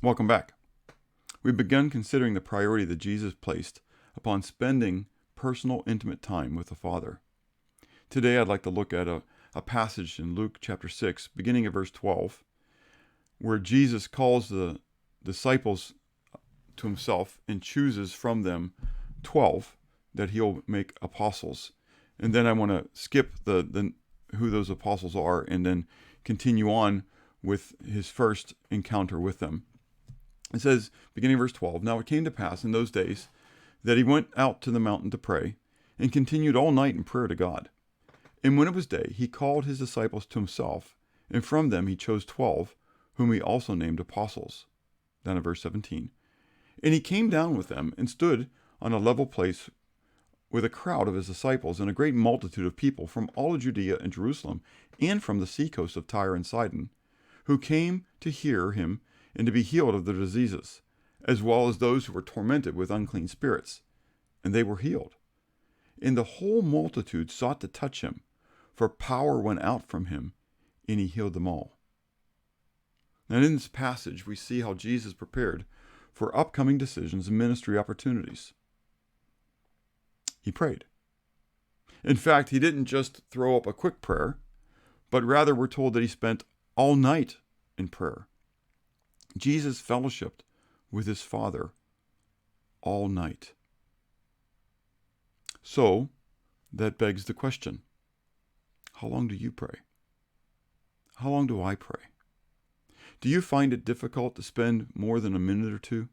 Welcome back. We've begun considering the priority that Jesus placed upon spending personal, intimate time with the Father. Today I'd like to look at a passage in Luke chapter 6, beginning at verse 12, where Jesus calls the disciples to himself and chooses from them 12 that he'll make apostles. And then I want to skip the who those apostles are and then continue on with his first encounter with them. It says, beginning verse 12, "Now it came to pass in those days that he went out to the mountain to pray, and continued all night in prayer to God. And when it was day, he called his disciples to himself, and from them he chose 12, whom he also named apostles." Down in verse 17. "And he came down with them, and stood on a level place with a crowd of his disciples, and a great multitude of people from all of Judea and Jerusalem, and from the seacoast of Tyre and Sidon, who came to hear him and to be healed of their diseases, as well as those who were tormented with unclean spirits. And they were healed. And the whole multitude sought to touch him, for power went out from him, and he healed them all." Now in this passage, we see how Jesus prepared for upcoming decisions and ministry opportunities. He prayed. In fact, he didn't just throw up a quick prayer, but rather we're told that he spent all night in prayer. Jesus fellowshiped with his Father all night. So, that begs the question, how long do you pray? How long do I pray? Do you find it difficult to spend more than a minute or two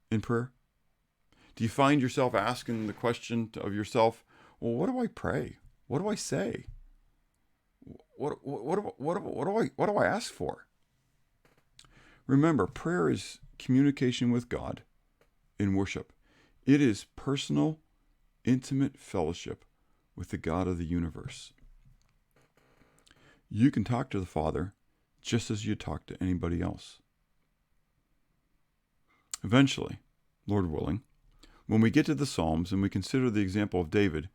in prayer? Do you find yourself asking the question of yourself, well, what do I pray? What do I say? What do I ask for? Remember, prayer is communication with God in worship. It is personal, intimate fellowship with the God of the universe. You can talk to the Father just as you talk to anybody else. Eventually, Lord willing, when we get to the Psalms and we consider the example of David,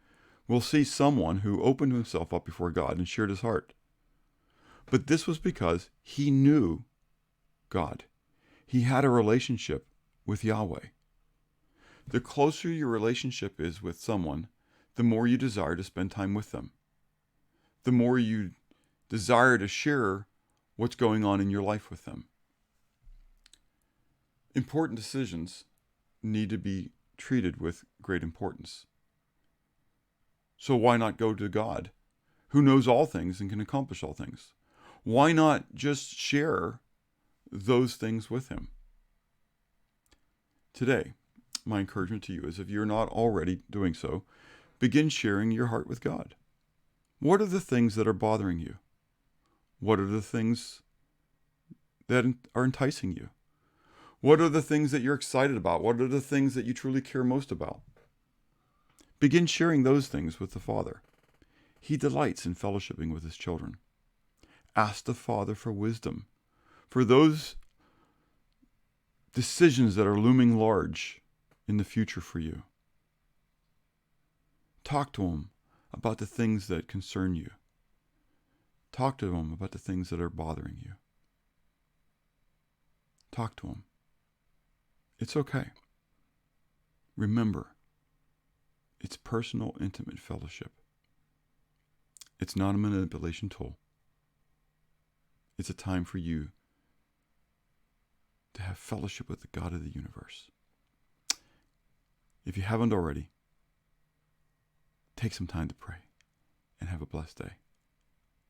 we'll see someone who opened himself up before God and shared his heart. But this was because he knew God. He had a relationship with Yahweh. The closer your relationship is with someone, the more you desire to spend time with them. The more you desire to share what's going on in your life with them. Important decisions need to be treated with great importance. So why not go to God, who knows all things and can accomplish all things? Why not just share those things with him? Today, my encouragement to you is, if you're not already doing so, begin sharing your heart with God. What are the things that are bothering you? What are the things that are enticing you? What are the things that you're excited about? What are the things that you truly care most about? Begin sharing those things with the Father. He delights in fellowshipping with his children. Ask the Father for wisdom for those decisions that are looming large in the future for you. Talk to him about the things that concern you. Talk to him about the things that are bothering you. Talk to him. It's okay. Remember, it's personal, intimate fellowship. It's not a manipulation tool. It's a time for you to have fellowship with the God of the universe. If you haven't already, take some time to pray and have a blessed day.